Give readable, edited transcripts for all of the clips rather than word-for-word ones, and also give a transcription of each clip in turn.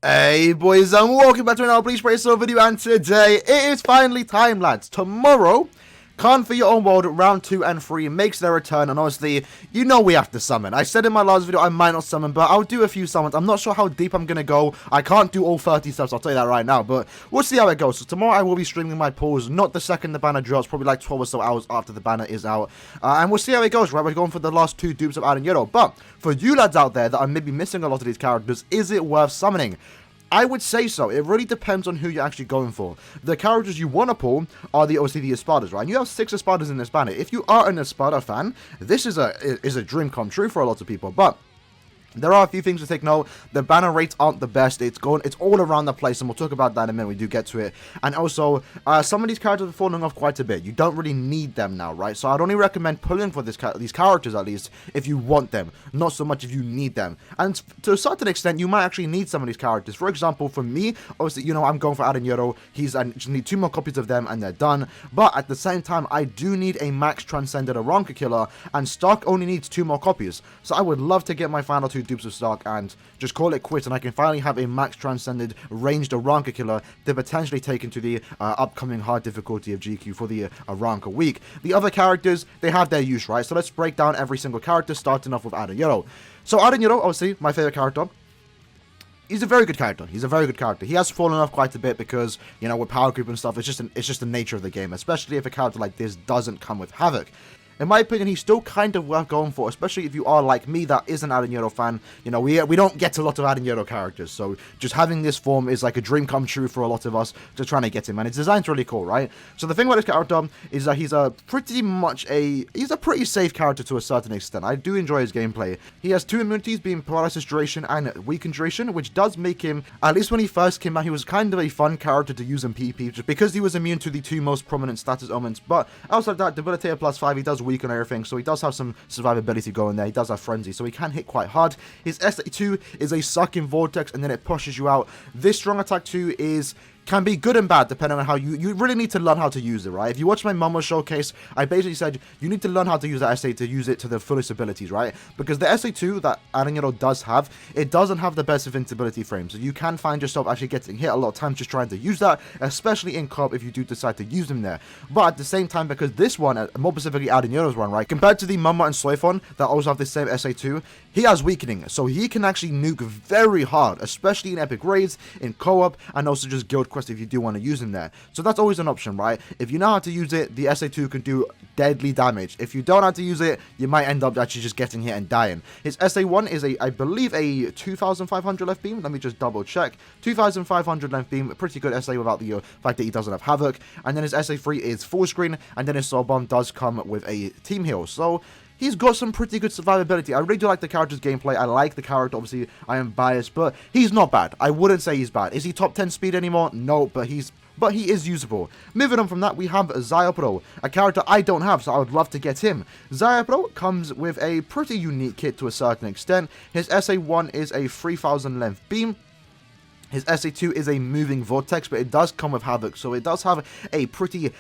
Hey boys and welcome back to another Bleach video, and today it is finally time, lads. Tomorrow, Khan for Your Own World round 2 and 3 makes their return, and honestly, you know we have to summon. I said in my last video I might not summon, but I'll do a few summons. I'm not sure how deep I'm gonna go. I can't do all 30 steps, I'll tell you that right now, but we'll see how it goes. So tomorrow I will be streaming my pulls, not the second the banner drops, probably like 12 or so hours after the banner is out, and we'll see how it goes, right? We're going for the last 2 dupes of Aaroniero, but for you lads out there that are maybe missing a lot of these characters, is it worth summoning? I would say so. It really depends on who you're actually going for. The characters you want to pull are obviously the Espadas, right? And you have 6 Espadas in this banner. If you are an Espada fan, this is a dream come true for a lot of people. But there are a few things to take note. The banner rates aren't the best. It's all around the place, and we'll talk about that in a minute. We do get to it. And also, some of these characters are falling off quite a bit. You don't really need them now, right? So I'd only recommend pulling for these characters, at least, if you want them. Not so much if you need them. And to a certain extent, you might actually need some of these characters. For example, for me, obviously, you know, I'm going for Aaroniero. I just need 2 more copies of them, and they're done. But at the same time, I do need a max transcended Aaroniero killer, and Stark only needs 2 more copies. So I would love to get my final 2 dupes of Stark and just call it quits, and I can finally have a max transcended ranged Aaroniero killer to potentially take into the upcoming hard difficulty of GQ for the Aaroniero week. The other characters, they have their use, right? So let's break down every single character, starting off with Aaroniero. So Aaroniero, obviously, my favorite character. He's a very good character. He's a very good character. He has fallen off quite a bit because, you know, with power group and stuff, it's just the nature of the game, especially if a character like this doesn't come with Havoc. In my opinion, he's still kind of worth going for, especially if you are like me that is an Aaroniero fan. You know, we don't get a lot of Aaroniero characters, so just having this form is like a dream come true for a lot of us, just trying to get him, and his design's really cool, right? So the thing about this character is that he's a pretty safe character to a certain extent. I do enjoy his gameplay. He has 2 immunities, being paralysis duration and weakened duration, which does make him, at least when he first came out, he was kind of a fun character to use in PP, just because he was immune to the 2 most prominent status elements. But outside of that, debilitator +5, he does weak on everything, so he does have some survivability going there. He does have frenzy, so he can hit quite hard. His SA2 is a sucking vortex, and then it pushes you out. This strong attack 2 can be good and bad depending on how you really need to learn how to use it, right? If you watch my Momo showcase, I basically said you need to learn how to use that SA to use it to the fullest abilities, right? Because the SA2 that Aaroniero does have, it doesn't have the best invincibility frame, so you can find yourself actually getting hit a lot of times just trying to use that, especially in co-op if you do decide to use them there. But at the same time, because this one, more specifically Aarionero's one, right, compared to the Momo and Soifon that also have the same SA2, he has weakening, so he can actually nuke very hard, especially in epic raids, in co-op, and also just guild quests if you do want to use him there. So that's always an option, right? If you know how to use it, the SA2 can do deadly damage. If you don't know how to use it, you might end up actually just getting hit and dying. His SA1 is I believe a 2,500 left beam. Let me just double check. 2,500 left beam, pretty good SA without the fact that he doesn't have Havoc. And then his SA3 is full screen, and then his Soul Bomb does come with a team heal. So he's got some pretty good survivability. I really do like the character's gameplay. I like the character. Obviously, I am biased, but he's not bad. I wouldn't say he's bad. Is he top 10 speed anymore? No, but he is usable. Moving on from that, we have Zyopro, a character I don't have, so I would love to get him. Zyopro comes with a pretty unique kit to a certain extent. His SA1 is a 3,000 length beam. His SA2 is a moving vortex, but it does come with Havoc, so it does have a pretty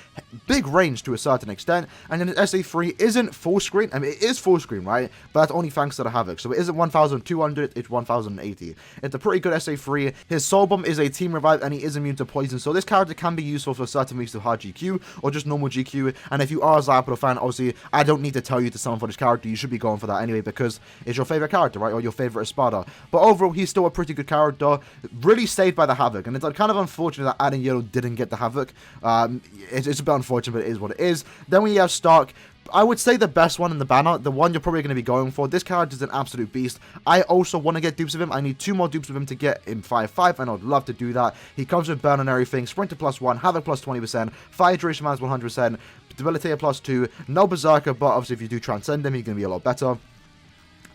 big range to a certain extent. And then his SA3 isn't full screen. I mean, it is full screen, right? But that's only thanks to the Havoc. So it isn't 1,200, it's 1,080. It's a pretty good SA3. His Soul Bomb is a team revive, and he is immune to poison. So this character can be useful for certain weeks of hard GQ, or just normal GQ. And if you are a Zyopro fan, obviously, I don't need to tell you to summon for this character. You should be going for that anyway, because it's your favorite character, right? Or your favorite Espada. But overall, he's still a pretty good character. Really saved by the Havoc, and it's kind of unfortunate that Aaroniero didn't get the Havoc. It's a bit unfortunate, but it is what it is. Then we have Stark. I would say the best one in the banner, the one you're probably going to be going for. This character is an absolute beast. I also want to get dupes of him. I need 2 more dupes of him to get him 5/5, and I'd love to do that. He comes with burn and everything, Sprinter +1, Havoc +20%, Fire Duration minus 100%, Debilitator +2, no Berserker, but obviously if you do transcend him, he's going to be a lot better.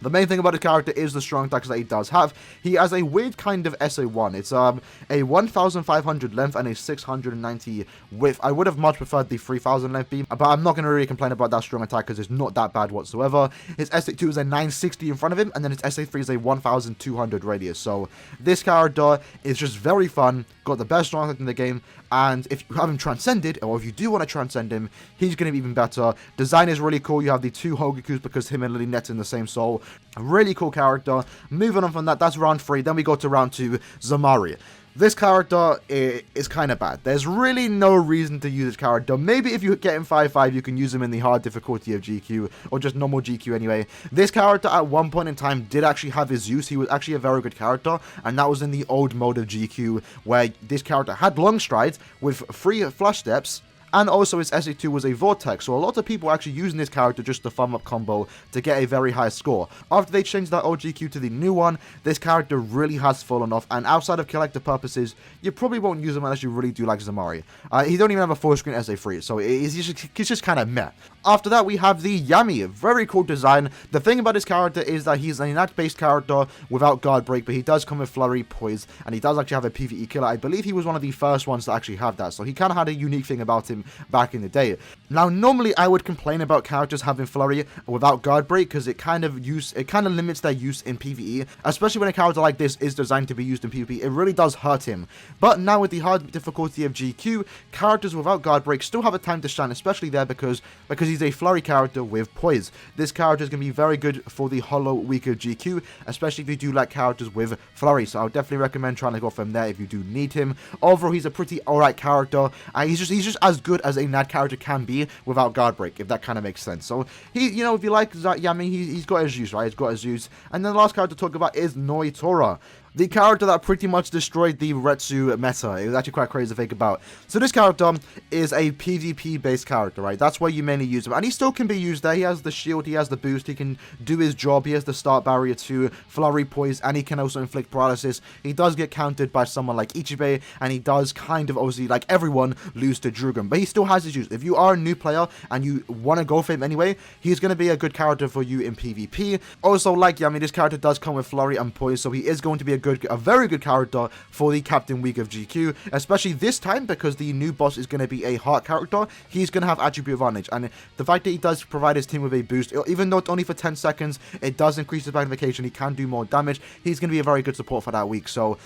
The main thing about his character is the strong attacks that he does have. He has a weird kind of SA1. It's a 1,500 length and a 690 width. I would have much preferred the 3,000 length beam, but I'm not going to really complain about that strong attack because it's not that bad whatsoever. His SA2 is a 960 in front of him, and then his SA3 is a 1,200 radius. So this character is just very fun, got the best strong attack in the game, and if you have him transcended, or if you do want to transcend him, he's going to be even better. Design is really cool. You have the 2 Hogakus because him and Lily Net's in the same soul. A really cool character. Moving on from that, that's round 3. Then we go to round 2, Zamari. This character is kind of bad. There's really no reason to use this character. Maybe if you get him 5-5, you can use him in the hard difficulty of GQ, or just normal GQ anyway. This character at one point in time did actually have his use. He was actually a very good character, and that was in the old mode of GQ, where this character had long strides with 3 flash steps, and also his SE2 was a Vortex, so a lot of people were actually using this character just to farm up combo to get a very high score. After they changed that old GQ to the new one, this character really has fallen off, and outside of collector purposes, you probably won't use him unless you really do like Zamari. He don't even have a full screen SE3, so he's just kind of meh. After that, we have the Yami, very cool design. The thing about this character is that he's an innate-based character without guard break, but he does come with flurry, poise, and he does actually have a PvE killer. I believe he was one of the first ones to actually have that, so he kind of had a unique thing about him back in the day. Now, normally I would complain about characters having flurry without guard break because it kind of limits their use in PvE, especially when a character like this is designed to be used in PvP. It really does hurt him. But now with the hard difficulty of GQ, characters without guard break still have a time to shine, especially there because he's a flurry character with poise. This character is going to be very good for the hollow week of GQ, especially if you do like characters with flurry. So I would definitely recommend trying to go from there if you do need him. Overall, he's a pretty alright character, and he's just as good as a NAD character can be without guard break, if that kind of makes sense. So he, if you like Yami, he's got his use, right? He's got his use. And then the last character to talk about is Noitora, the character that pretty much destroyed the Retsu meta. It was actually quite crazy to think about. So this character is a PvP based character, right? That's where you mainly use him, and he still can be used there. He has the shield, he has the boost, he can do his job, he has the start barrier too, flurry, poise, and he can also inflict paralysis. He does get countered by someone like Ichibe, and he does kind of obviously, like everyone, lose to Drugan, but he still has his use. If you are a new player and you want to go for him anyway, he's going to be a good character for you in PvP. Also, like Yami, this character does come with flurry and poise, so he is going to be a very good character for the Captain Week of GQ, especially this time because the new boss is going to be a heart character. He's going to have attribute advantage, and the fact that he does provide his team with a boost, even though it's only for 10 seconds, it does increase his magnification. He can do more damage. He's going to be a very good support for that week, so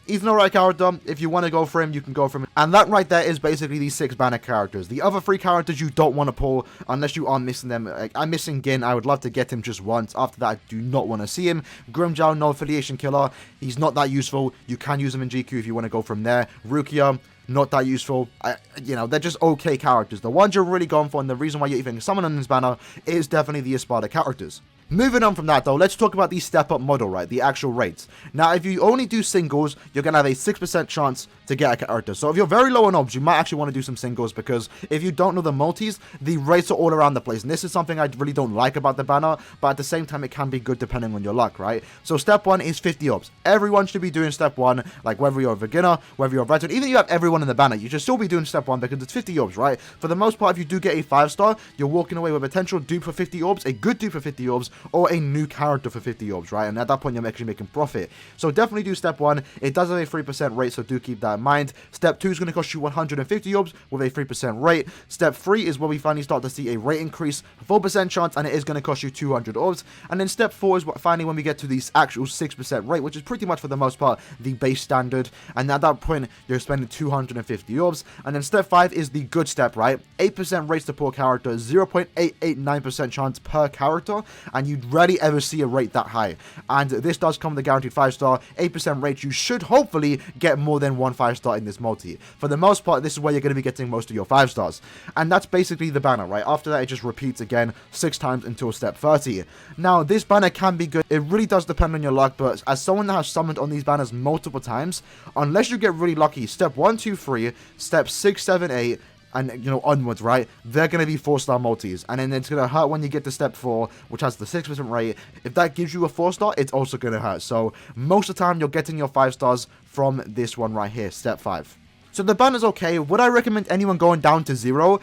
he's an alright character. If you want to go for him, you can go for him. And that right there is basically the 6 banner characters. The other 3 characters you don't want to pull unless you are missing them. Like, I'm missing Gin. I would love to get him just once. After that, I do not want to see him. Grimjow, no affiliation killer. He's not that useful. You can use him in GQ if you want to go from there. Rukia, not that useful. They're just okay characters. The ones you're really going for, and the reason why you're even summoning this banner, is definitely the Espada characters. Moving on from that though, let's talk about the step up model, right? The actual rates. Now, if you only do singles, you're going to have a 6% chance to get a character. So if you're very low on obs, you might actually want to do some singles, because if you don't know the multis, the rates are all around the place. And this is something I really don't like about the banner, but at the same time, it can be good depending on your luck, right? So step 1 is 50 obs. Everyone should be doing step 1, like whether you're a beginner, whether you're a veteran, even if you have everyone in the banner, you should still be doing step 1 because it's 50 obs, right? For the most part, if you do get a 5-star, you're walking away with a potential dupe for 50 orbs, a good dupe for 50 orbs, or a new character for 50 orbs, right? And at that point, you're actually making profit. So definitely do step 1. It does have a 3% rate, so do keep that in mind. Step 2 is going to cost you 150 orbs with a 3% rate. Step 3 is where we finally start to see a rate increase, 4% chance, and it is going to cost you 200 orbs. And then step 4 is finally when we get to this actual 6% rate, which is pretty much for the most part the base standard. And at that point, you're spending 250 orbs. And then step 5 is the good step, right? 8% rates to per character, 0.889% chance per character, and you'd rarely ever see a rate that high. And this does come with a guaranteed 5-star, 8% rate. You should hopefully get more than one 5-star in this multi. For the most part, this is where you're going to be getting most of your 5-stars. And that's basically the banner, right? After that, it just repeats again 6 times until step 30. Now, this banner can be good. It really does depend on your luck, but as someone that has summoned on these banners multiple times, unless you get really lucky, step 1, 2, 3, step 6, 7, 8, and onwards, right? They're going to be 4-star multis, and then it's going to hurt when you get to step 4, which has the 6% rate. If that gives you a 4-star, it's also going to hurt. So most of the time, you're getting your 5-stars from this one right here, step 5. So the banner's okay. Would I recommend anyone going down to 0?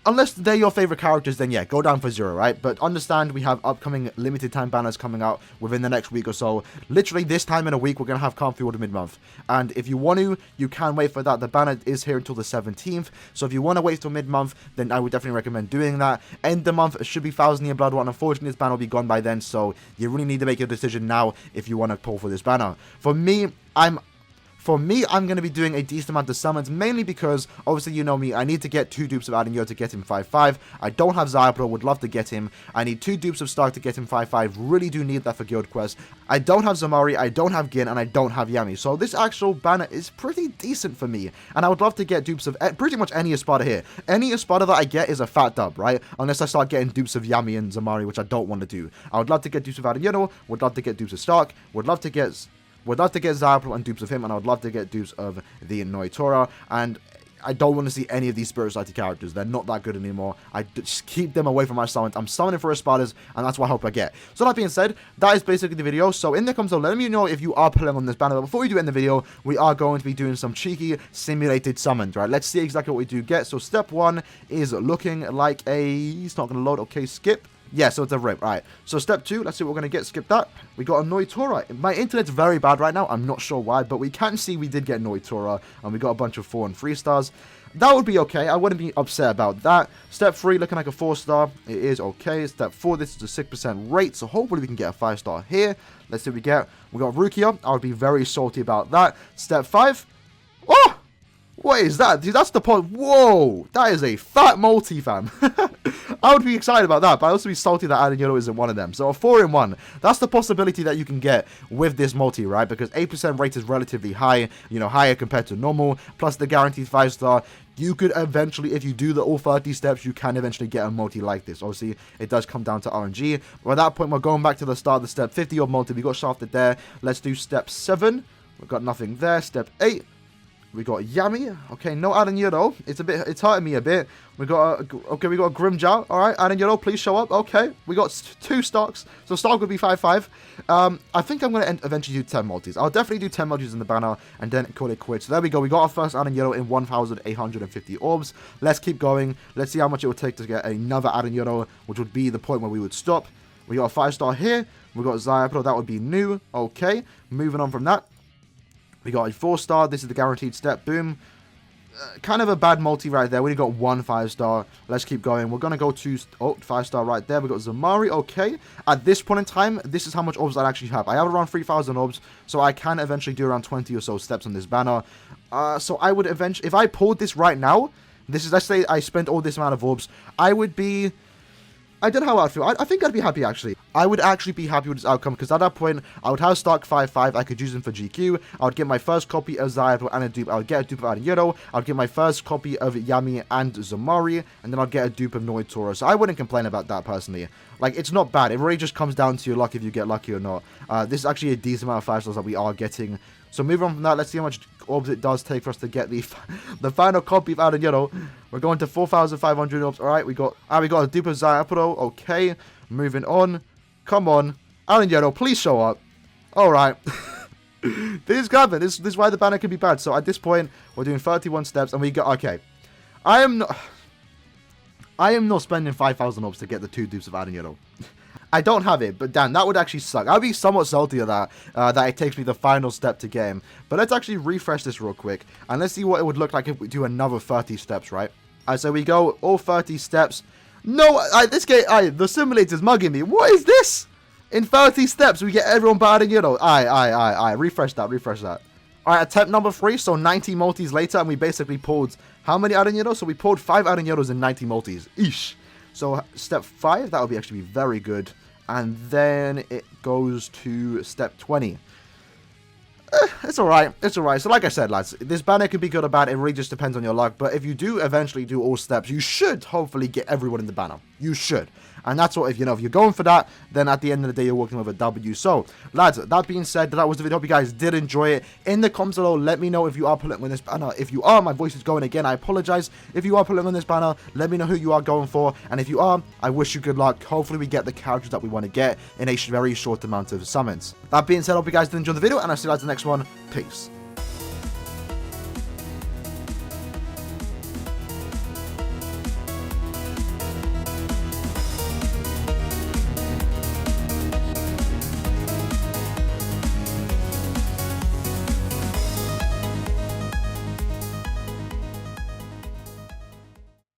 Unless they're your favorite characters, then yeah, go down for 0, right? But understand we have upcoming limited time banners coming out within the next week or so. Literally this time in a week, we're going to have Cornfield mid-month. And if you want to, you can wait for that. The banner is here until the 17th. So if you want to wait till mid-month, then I would definitely recommend doing that. End the month should be 1,000 Year Blood One. Unfortunately, this banner will be gone by then. So you really need to make your decision now if you want to pull for this banner. For me, I'm for me, I'm going to be doing a decent amount of summons, mainly because, obviously, you know me, I need to get 2 dupes of Aaroniero to get him 5-5. I don't have Zyapro, would love to get him. I need 2 dupes of Stark to get him 5-5. Really do need that for Guild Quest. I don't have Zamari, I don't have Gin, and I don't have Yami. So this actual banner is pretty decent for me. And I would love to get dupes of pretty much any Espada here. Any Espada that I get is a fat dub, right? Unless I start getting dupes of Yami and Zamari, which I don't want to do. I would love to get dupes of Aaroniero, would love to get dupes of Stark, would love to get Zyapro and dupes of him, and I would love to get dupes of the Noitora, and I don't want to see any of these Spirit Society characters. They're not that good anymore. I just keep them away from my summons. I'm summoning for Espadas, and that's what I hope I get. So that being said, that is basically the video. So in the comments below, let me know if you are pulling on this banner. But before we do end the video, we are going to be doing some cheeky simulated summons, right? Let's see exactly what we do get. So step 1 is looking like it's not going to load. Okay, skip. Yeah, so it's a rip. Alright, so step 2, let's see what we're going to get. Skip that. We got a Noitora. My internet's very bad right now. I'm not sure why, but we can see we did get Noitora, and we got a bunch of 4 and 3 stars. That would be okay. I wouldn't be upset about that. Step 3, looking like a 4-star. It is okay. Step 4, this is a 6% rate, so hopefully we can get a 5-star here. Let's see what we get. We got Rukia. I would be very salty about that. Step 5. Oh! What is that? Dude, that's the point. Whoa! That is a fat multi, fam. I would be excited about that, but I'd also be salty that Aaroniero isn't one of them. So a 4-in-1. That's the possibility that you can get with this multi, right? Because 8% rate is relatively high, you know, higher compared to normal. Plus the guaranteed 5-star. You could eventually, if you do the all 30 steps, you can eventually get a multi like this. Obviously, it does come down to RNG. But at that point, we're going back to the start of the step 50 of multi. We got shafted there. Let's do step 7. We've got nothing there. Step 8. We got Yami. Okay, no Aaroniero. It's hurting me a bit. We got a Grimjaw. All right, Aaroniero, please show up. Okay, we got 2 Starks. So Stark would be 5-5. I think I'm going to eventually do 10 multis. I'll definitely do 10 multis in the banner and then call it quits. So there we go. We got our first Aaroniero in 1,850 orbs. Let's keep going. Let's see how much it would take to get another Aaroniero, which would be the point where we would stop. We got a 5-star here. We got Zyapro. That would be new. Okay, moving on from that. We got a 4-star. This is the guaranteed step. Boom. Kind of a bad multi right there. We only got 1 5-star. Let's keep going. We're going to go to 5-star right there. We got Zamari. Okay. At this point in time, this is how much orbs I actually have. I have around 3,000 orbs, so I can eventually do around 20 or so steps on this banner. So I would eventually, if I pulled this right now, this is, let's say I spent all this amount of orbs, I would be, I don't know how I'd feel. I think I'd be happy, actually. I would actually be happy with this outcome, because at that point, I would have Stark 5-5. I could use him for GQ. I would get my first copy of Zyapro and a dupe. I would get a dupe of Aaroniero. I would get my first copy of Yami and Zamari. And then I'd get a dupe of Noitora. So I wouldn't complain about that, personally. Like, it's not bad. It really just comes down to your luck if you get lucky or not. This is actually a decent amount of 5-stars that we are getting. So moving on from that, let's see how much orbs it does take for us to get the final copy of Aaroniero. We're going to 4,500 orbs. All right, we got a dupe of Zyapro. Okay, moving on. Come on, Aaroniero, please show up. All right. This is good. This is why the banner can be bad. So at this point, we're doing 31 steps, and we got, okay. I am not spending 5,000 orbs to get the 2 dupes of Aaroniero. I don't have it, but damn, that would actually suck. I'd be somewhat salty of that, that it takes me the final step to get him. But let's actually refresh this real quick, and let's see what it would look like if we do another 30 steps, right? So we go all 30 steps. No, this game, the simulator's mugging me. What is this? In 30 steps, we get everyone but Aaroniero. Refresh that. Alright, attempt number 3, so 90 multis later, and we basically pulled how many Aaroniero? So we pulled 5 Aarioneros in 90 multis. Eesh. So step 5, that would actually be very good. And then it goes to step 20. It's alright. So like I said, lads, this banner could be good or bad. It really just depends on your luck. But if you do eventually do all steps, you should hopefully get everyone in the banner. You should. And that's what, if you're going for that, then at the end of the day, you're working with a W. So, lads, that being said, that was the video. Hope you guys did enjoy it. In the comments below, let me know if you are pulling on this banner. If you are, my voice is going again. I apologize. If you are pulling on this banner, let me know who you are going for. And if you are, I wish you good luck. Hopefully, we get the characters that we want to get in a very short amount of summons. That being said, hope you guys did enjoy the video, and I'll see you guys in the next one. Peace.